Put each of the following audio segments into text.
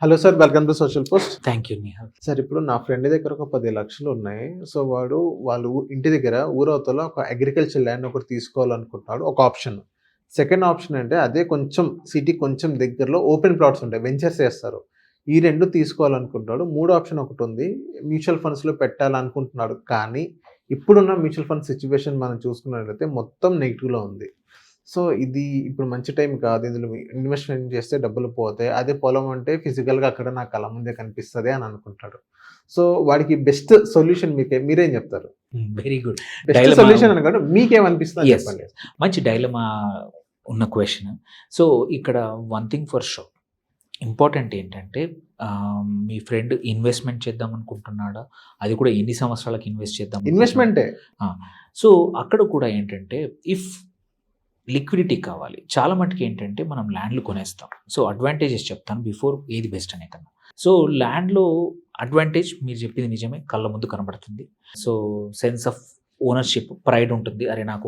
Hello sir, welcome to social post. Thank you Nihal. Sir, ఇప్పుడు నా friend దగ్గర ఒక 10 లక్షలు ఉన్నాయి. సో వాడు ఇంటి దగ్గర ఊరవతల ఒక అగ్రికల్చర్ ల్యాండ్ ఒకటి తీసుకోవాలనుకుంటున్నాడు. ఒక ఆప్షన్. సెకండ్ ఆప్షన్ అంటే అదే కొంచెం సిటీ కొంచెం దగ్గరలో ఓపెన్ ప్లాట్స్ ఉంటాయి, వెంచర్స్ చేస్తారు. ఈ రెండు తీసుకోవాలనుకుంటున్నాడు. మూడో ఆప్షన్ ఒకటి ఉంది, మ్యూచువల్ ఫండ్స్లో పెట్టాలనుకుంటున్నాడు. కానీ ఇప్పుడున్న మ్యూచువల్ ఫండ్ సిచ్యువేషన్ మనం చూసుకున్నట్లయితే మొత్తం నెగిటివ్లో ఉంది. సో ఇది ఇప్పుడు మంచి టైం కాదు, ఇందులో ఇన్వెస్ట్మెంట్ చేస్తే డబ్బులు పోతాయి. అదే పొలం అంటే ఫిజికల్గా అక్కడ నా కళ్ళ ముందే కనిపిస్తుంది అని అనుకుంటాడు. సో వాడికి బెస్ట్ సొల్యూషన్ మీరేం చెప్తారు? Very good. బెస్ట్ సొల్యూషన్ అనగా మీకేమనిపిస్తుంది చెప్పండి. మంచి డైలమా ఉన్న క్వశ్చన్. సో ఇక్కడ one thing for sure important ఏంటంటే, మీ ఫ్రెండ్ ఇన్వెస్ట్మెంట్ చేద్దాం అనుకుంటున్నాడా, అది కూడా ఎన్ని సంవత్సరాలకు ఇన్వెస్ట్ చేద్దాం ఇన్వెస్ట్మెంటే. సో అక్కడ కూడా ఏంటంటే, ఇఫ్ లిక్విడిటీ కావాలి, చాలా మటుకు ఏంటంటే మనం ల్యాండ్లు కొనేస్తాం. సో అడ్వాంటేజెస్ చెప్తాను బిఫోర్ ఏది బెస్ట్ అనే కన్నా. సో ల్యాండ్లో అడ్వాంటేజ్ మీరు చెప్పింది నిజమే, కళ్ళ ముందు కనబడుతుంది. So sense of ownership, pride ఉంటుంది. అరే నాకు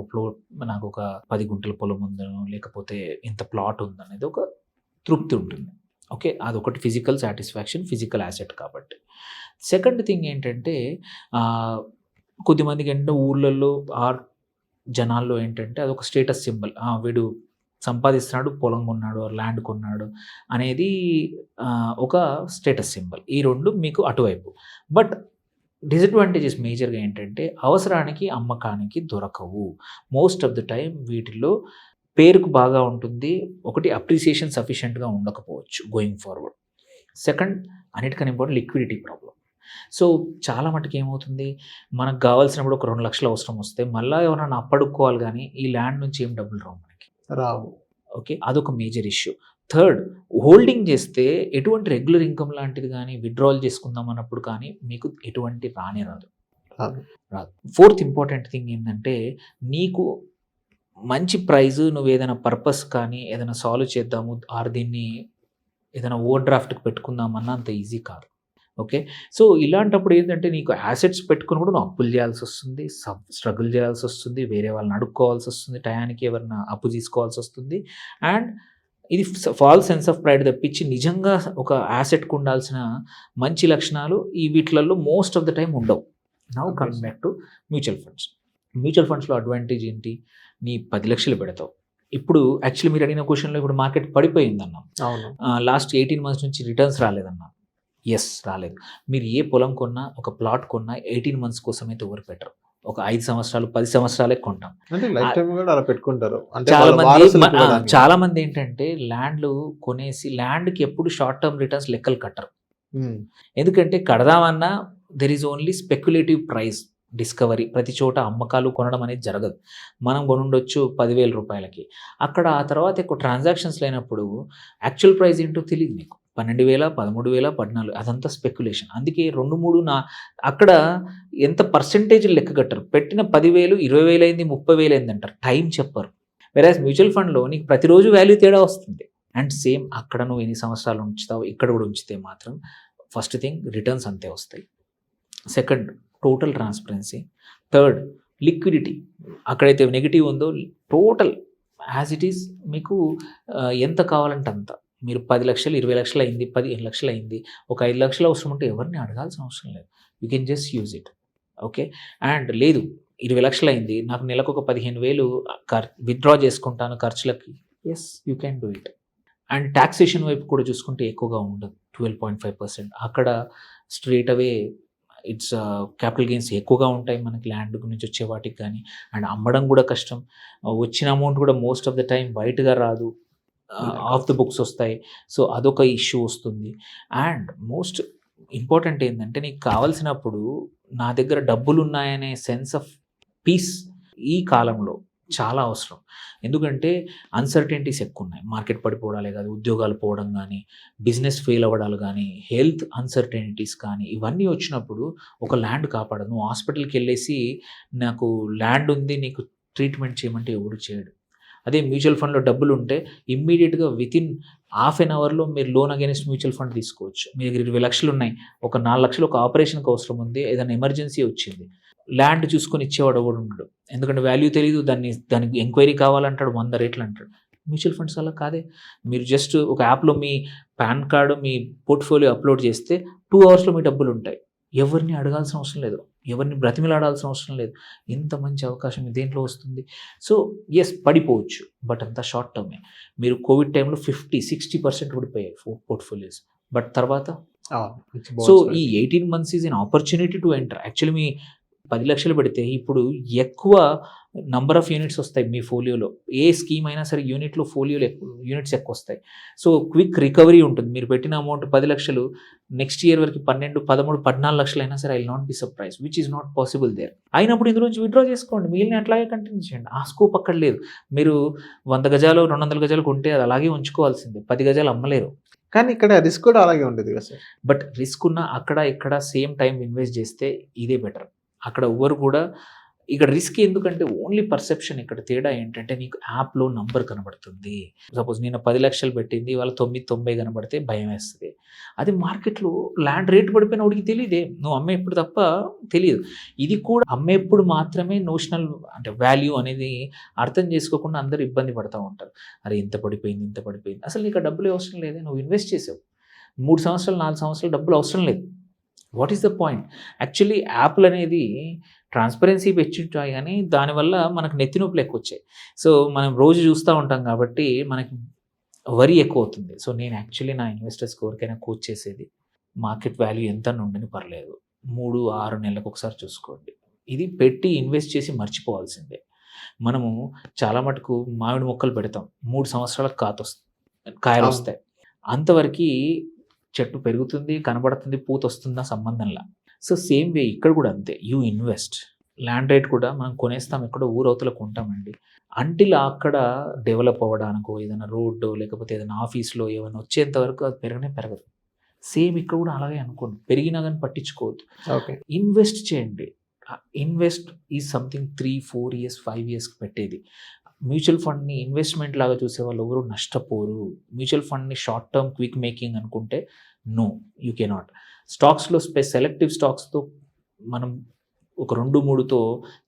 ఒక 10 గుంటల పొలం ఉందనో లేకపోతే ఇంత ప్లాట్ ఉందనేది ఒక తృప్తి ఉంటుంది. ఓకే, అదొకటి ఫిజికల్ సాటిస్ఫాక్షన్, ఫిజికల్ యాసెట్ కాబట్టి. సెకండ్ థింగ్ ఏంటంటే, కొద్దిమందికి ఏంటంటే ఊళ్ళల్లో జనాల్లో ఏంటంటే అదొక స్టేటస్ సింబల్. వీడు సంపాదిస్తున్నాడు, పొలం కొన్నాడు, ల్యాండ్ కొన్నాడు అనేది ఒక స్టేటస్ సింబల్. ఈ రెండు మీకు అటువైపు. బట్ డిసడ్వాంటేజెస్ మేజర్గా ఏంటంటే, అవసరానికి అమ్మకానికి దొరకవు. మోస్ట్ ఆఫ్ ద టైం వీటిలో పేరుకు బాగా ఉంటుంది. ఒకటి, అప్రిసియేషన్ సఫిషియెంట్గా ఉండకపోవచ్చు గోయింగ్ ఫార్వర్డ్. సెకండ్, అన్నిటికన్నా ఇంపార్టెంట్, లిక్విడిటీ ప్రాబ్లం. సో చాలా మటుకు ఏమవుతుంది, మనకు కావాల్సినప్పుడు ఒక 2 లక్షలు అవసరం వస్తే మళ్ళీ ఎవరైనా అప్పడుకోవాలి, కానీ ఈ ల్యాండ్ నుంచి ఏం డబ్బులు రావు. ఓకే, అదొక మేజర్ ఇష్యూ. థర్డ్, హోల్డింగ్ చేస్తే ఎటువంటి రెగ్యులర్ ఇన్కమ్ లాంటిది కానీ విత్డ్రాల్ చేసుకుందాం అన్నప్పుడు కానీ మీకు ఎటువంటి రాదు. ఫోర్త్ ఇంపార్టెంట్ థింగ్ ఏంటంటే, నీకు మంచి ప్రైజ్, నువ్వు ఏదైనా పర్పస్ కానీ ఏదైనా సాల్వ్ చేద్దాము దీన్ని ఏదైనా ఓవర్ డ్రాఫ్ట్కి పెట్టుకుందామన్నా అంత ఈజీ కాదు. ఓకే, సో ఇలాంటప్పుడు ఏంటంటే, నీకు యాసెట్స్ పెట్టుకుని కూడా నువ్వు అప్పులు చేయాల్సి వస్తుంది, స్ట్రగుల్ చేయాల్సి వస్తుంది, వేరే వాళ్ళని అడుక్కోవాల్సి వస్తుంది, టయానికి ఎవరైనా అప్పు తీసుకోవాల్సి వస్తుంది. అండ్ ఇది ఫాల్స్ సెన్స్ ఆఫ్ ప్రైడ్ తప్పించి నిజంగా ఒక యాసెట్కి ఉండాల్సిన మంచి లక్షణాలు ఈ వీటిలలో మోస్ట్ ఆఫ్ ద టైం ఉండవు. Now coming back to mutual funds. Mutual ఫండ్స్లో అడ్వాంటేజ్ ఏంటి, నీ 10 లక్షలు పెడతావు. ఇప్పుడు యాక్చువల్లీ మీరు అడిగిన క్వశ్చన్లో ఇప్పుడు మార్కెట్ పడిపోయిందన్నాం. లాస్ట్ 18 months నుంచి రిటర్న్స్ రాలేదన్నా. ఎస్, రాలేదు. మీరు ఏ పొలం కొన్నా, ఒక ప్లాట్ కొన్నా 18 months కోసం అయితే ఎవరు పెట్టరు. ఒక 5 సంవత్సరాలు 10 సంవత్సరాలే కొంటాం. చాలా మంది ఏంటంటే ల్యాండ్లు కొనేసి ల్యాండ్కి ఎప్పుడు షార్ట్ టర్మ్ రిటర్న్స్ లెక్కలు కట్టరు. ఎందుకంటే కడదామన్నా there is only speculative price discovery. ప్రతి చోట అమ్మకాలు కొనడం అనేది జరగదు. మనం కొనుండొచ్చు 10,000 రూపాయలకి, అక్కడ ఆ తర్వాత ఎక్కువ ట్రాన్సాక్షన్స్ లేనప్పుడు యాక్చువల్ ప్రైస్ ఏంటో తెలియదు మీకు. 12,000, 13,000, 14,000, అదంతా స్పెక్యులేషన్. అందుకే 2-3 అక్కడ ఎంత పర్సెంటేజ్ లెక్క కట్టరు. పెట్టిన 10,000 20,000 అయింది, 30,000 అయింది అంటారు, టైం చెప్పరు. వెరాజ్ మ్యూచువల్ ఫండ్లో నీకు ప్రతిరోజు వాల్యూ తేడా వస్తుంది. అండ్ సేమ్ అక్కడ నువ్వు ఎన్ని సంవత్సరాలు ఉంచుతావు, ఇక్కడ కూడా ఉంచితే మాత్రం ఫస్ట్ థింగ్ రిటర్న్స్ అంతే వస్తాయి. Second, total transparency. Third, liquidity. అక్కడైతే నెగిటివ్ ఉందో టోటల్ యాజ్ ఇట్ ఈస్ మీకు ఎంత కావాలంటే అంత. మీరు 10 లక్షలు 20 లక్షలు అయింది, 15 లక్షలు అయింది, ఒక 5 లక్షలు అవసరం ఉంటే ఎవరిని అడగాల్సిన అవసరం లేదు. You can just use it. Okay, and లేదు 20 లక్షలు అయింది, నాకు నెలకు ఒక 15,000 విత్డ్రా చేసుకుంటాను ఖర్చులకి. Yes, you can do it. And taxation వైపు కూడా చూసుకుంటే ఎక్కువగా ఉండదు, 12.5%. అక్కడ straight away it's capital gains ఎక్కువగా ఉంటాయి మనకి ల్యాండ్ నుంచి వచ్చే వాటికి. కానీ అండ్ అమ్మడం కూడా కష్టం. వచ్చిన అమౌంట్ కూడా మోస్ట్ ఆఫ్ ద టైం బయటగా రాదు, ఆఫ్ ద బుక్స్ వస్తాయి. సో అదొక ఇష్యూ వస్తుంది. అండ్ మోస్ట్ ఇంపార్టెంట్ ఏంటంటే, నీకు కావాల్సినప్పుడు నా దగ్గర డబ్బులు ఉన్నాయనే సెన్స్ ఆఫ్ పీస్ ఈ కాలంలో చాలా అవసరం. ఎందుకంటే అన్సర్టెనిటీస్ ఎక్కువ ఉన్నాయి. మార్కెట్ పడిపోవడాలే కాదు, ఉద్యోగాలు పోవడం కానీ, బిజినెస్ ఫెయిల్ అవ్వడాలు కానీ, హెల్త్ అన్సర్టెనిటీస్ కానీ, ఇవన్నీ వచ్చినప్పుడు ఒక ల్యాండ్ కాపాడదు. నువ్వు హాస్పిటల్కి వెళ్ళేసి నాకు ల్యాండ్ ఉంది నీకు ట్రీట్మెంట్ చేయమంటే ఎవడు చేయడు. అదే మ్యూచువల్ ఫండ్లో డబ్బులు ఉంటే ఇమ్మీడియట్గా వితిన్ హాఫ్ అన్ అవర్లో మీరు లోన్ అగైనెస్ట్ మ్యూచువల్ ఫండ్ తీసుకోవచ్చు. మీ దగ్గర 20 లక్షలు ఉన్నాయి, ఒక 4 లక్షలు ఒక ఆపరేషన్కి అవసరం ఉంది, ఏదైనా ఎమర్జెన్సీ వచ్చింది, ల్యాండ్ చూసుకొని ఇచ్చేవాడు ఎవడు ఉండడు. ఎందుకంటే వాల్యూ తెలియదు, దానికి ఎంక్వైరీ కావాలంటాడు, 100 రేట్లు అంటాడు. మ్యూచువల్ ఫండ్స్ అలా కాదే. మీరు జస్ట్ ఒక యాప్లో మీ పాన్ కార్డు, మీ పోర్ట్ఫోలియో అప్లోడ్ చేస్తే 2 అవర్స్లో మీ డబ్బులు ఉంటాయి. ఎవరిని అడగాల్సిన అవసరం లేదు, ఎవరిని బ్రతిమిలాడాల్సిన అవసరం లేదు. ఇంత మంచి అవకాశం దేంట్లో వస్తుంది. సో ఎస్ పడిపోవచ్చు, బట్ అంతా షార్ట్ టర్మే. మీరు కోవిడ్ టైంలో 50-60% పడిపోయాయి పోర్ట్ఫోలియోస్, బట్ తర్వాత సో ఈ 18 months is an opportunity to enter. Actually మీ 10 లక్షలు పెడితే ఇప్పుడు ఎక్కువ నంబర్ ఆఫ్ యూనిట్స్ వస్తాయి మీ ఫోలియోలో. ఏ స్కీమ్ అయినా సరే ఫోలియోలో యూనిట్స్ ఎక్కువ వస్తాయి. సో క్విక్ రికవరీ ఉంటుంది. మీరు పెట్టిన అమౌంట్ 10 లక్షలు నెక్స్ట్ ఇయర్ వరకు 12, 13, 14 లక్షలు అయినా సరే I will not be surprise, which is not possible there. అయినప్పుడు ఇందులోంచి విత్డ్రా చేసుకోండి, మిగిలిన అట్లాగే కంటిన్యూ చేయండి. ఆ స్కోప్ అక్కడ లేదు. మీరు 100 గజాలు 200 గజాలు కొంటే అది అలాగే ఉంచుకోవాల్సిందే, 10 గజాలు అమ్మలేరు. కానీ ఇక్కడ రిస్క్ కూడా అలాగే ఉండేది కదా సార్. బట్ రిస్క్ ఉన్న అక్కడ ఇక్కడ సేమ్ టైం ఇన్వెస్ట్ చేస్తే ఇదే బెటర్. అక్కడ ఎవరు కూడా ఇక్కడ రిస్క్ ఎందుకంటే ఓన్లీ పర్సెప్షన్. ఇక్కడ తేడా ఏంటంటే నీకు యాప్లో నంబర్ కనబడుతుంది. సపోజ్ నేను 10 లక్షలు పెట్టింది వాళ్ళ 990 కనబడితే భయం వేస్తుంది. అది మార్కెట్లో ల్యాండ్ రేట్ పడిపోయిన వాడికి తెలియదే, నువ్వు అమ్మేప్పుడు తప్ప తెలియదు. ఇది కూడా అమ్మేప్పుడు మాత్రమే నోషనల్ అంటే వాల్యూ అనేది అర్థం చేసుకోకుండా అందరూ ఇబ్బంది పడుతూ ఉంటారు. అరే ఇంత పడిపోయింది. అసలు నీకు డబ్బులు అవసరం లేదే, నువ్వు ఇన్వెస్ట్ చేసావు 3 సంవత్సరాలు 4 సంవత్సరాలు డబ్బులు అవసరం లేదు. What is the point? Actually యాప్లు అనేది ట్రాన్స్పరెన్సీ పెంచుంటాయి, కానీ దానివల్ల మనకు నెత్తి నొప్పులు ఎక్కువ వచ్చాయి. సో మనం రోజు చూస్తూ ఉంటాం కాబట్టి మనకి వరి ఎక్కువ అవుతుంది. సో నేను యాక్చువల్లీ నా ఇన్వెస్టర్స్కి ఎవరికైనా కోచ్ చేసేది మార్కెట్ వాల్యూ ఎంత ఉండని పర్లేదు, 3-6 నెలలకు ఒకసారి చూసుకోండి. ఇది పెట్టి ఇన్వెస్ట్ చేసి మర్చిపోవాల్సిందే. మనము చాలా మటుకు మామిడి మొక్కలు పెడతాం, 3 సంవత్సరాలకు కాయలు వస్తాయి. అంతవరకు చెట్టు పెరుగుతుంది, కనబడుతుంది, పూత వస్తుందా సంబంధంలా. సో సేమ్ వే ఇక్కడ కూడా అంతే. You invest. ల్యాండ్ రేట్ కూడా మనం కొనేస్తాం, ఎక్కడో ఊరవతల కొంటామండి. అంటిల్ అక్కడ డెవలప్ అవ్వడానికో ఏదైనా రోడ్డు లేకపోతే ఏదైనా ఆఫీస్లో ఏమైనా వచ్చేంత వరకు అది పెరగదు. సేమ్ ఇక్కడ కూడా అలాగే అనుకోండి, పెరిగినా కానీ పట్టించుకోవద్దు. ఇన్వెస్ట్ చేయండి. Invest is something 3-4 years 5 years పెట్టేది. మ్యూచువల్ ఫండ్ని ఇన్వెస్ట్మెంట్ లాగా చూసే వాళ్ళు ఎవరు నష్టపోరు. మ్యూచువల్ ఫండ్ని షార్ట్ టర్మ్ క్విక్ మేకింగ్ అనుకుంటే నో, యూ కెనాట్. స్టాక్స్లో సెలెక్టివ్ స్టాక్స్తో మనం ఒక 2-3తో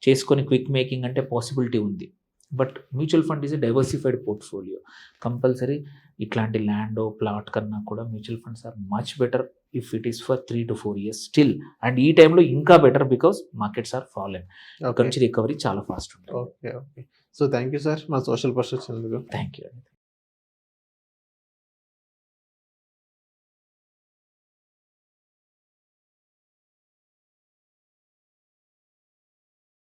చేసుకొని క్విక్ మేకింగ్ అంటే పాసిబిలిటీ ఉంది. But mutual fund is a diversified portfolio. Compulsory ఇట్లాంటి ల్యాండ్ ప్లాట్ కన్నా కూడా mutual funds are much better if it is for 3-4 years still. And ఈ టైంలో ఇంకా better because markets are fallen. అక్కడ నుంచి రికవరీ చాలా ఫాస్ట్ ఉంటుంది. Okay. So thank you sir, మా సోషల్ పర్సన్ వచ్చినందుకు. Thank you.